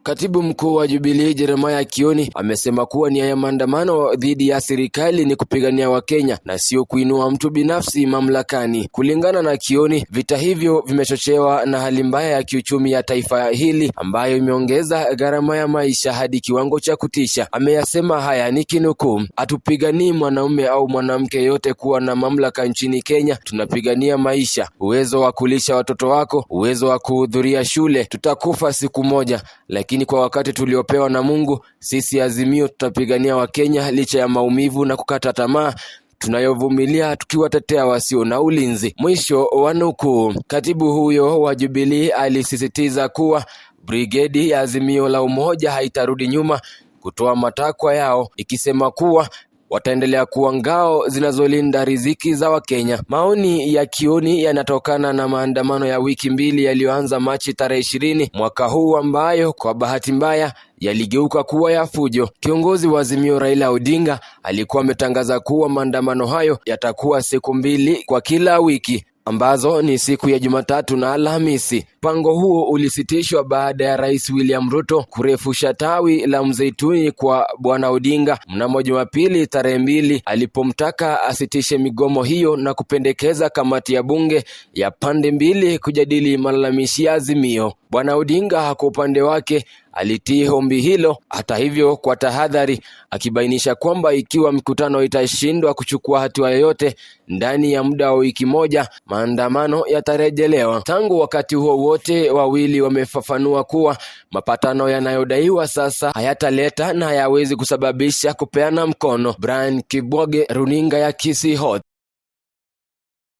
Katibu mkuu wa Jubilee Jeremiah Kioni amesema kuwa nia ya maandamano dhidi ya serikali ni kupigania Wakenya na sio kuinua mtu binafsi mamlakani. Kulingana na Kioni, vita hivyo vimechochewa na hali mbaya ya kiuchumi ya taifa hili ambayo imeongeza gharama ya maisha hadi kiwango cha kutisha. Ameyasema haya nikinukuu: "Hatupiganii mwanaume au mwanamke yote kuwa na mamlaka nchini Kenya, tunapigania maisha, uwezo wa kulisha watoto wako, uwezo wa kuhudhuria shule. Tutakufa siku moja, lakini kwa wakati tuliopewa na Mungu, sisi Azimio tutapigania Wakenya licha ya maumivu na kukata tamaa tunayovumilia tukiwatetea wasio na ulinzi." Mwisho wa nukuu. Katibu huyo wa Jubilee alisisitiza kuwa brigedi ya Azimio la Umoja haitarudi nyuma kutoa matakwa yao, ikisema kuwa wataendelea kuwa ngao zinazolinda riziki za Wakenya. Maoni ya Kioni yanatokana na maandamano ya wiki mbili yaliyoanza Machi tarehe 20 mwaka huu, ambayo kwa bahati mbaya yaligeuka kuwa ya fujo. Kiongozi wa Azimio Raila Odinga alikuwa ametangaza kuwa maandamano hayo yatakuwa siku 2 kwa kila wiki, ambazo ni siku ya Jumatatu na Alhamisi. Mpango huo ulisitishwa baada ya Rais William Ruto kurefusha tawi la mzeituni kwa Bwana Odinga mnamo Jumapili tarehe 2 alipomtaka asitishe migomo hiyo na kupendekeza kamati ya bunge ya pande mbili kujadili malalamishi ya Azimio. Bwana Odinga kwa upande wake alitii ombi hilo, hata hivyo kwa tahadhari, akibainisha kwamba ikiwa mkutano itashindwa kuchukua hatua yoyote ndani ya muda wa wiki moja, maandamano yatarejelewa. Tangu wakati huo wote wawili wamefafanua kuwa mapatano yanayodaiwa sasa hayataleta na hayawezi kusababisha kupeana mkono. Brian Kibwage, runinga ya Kisii Hot.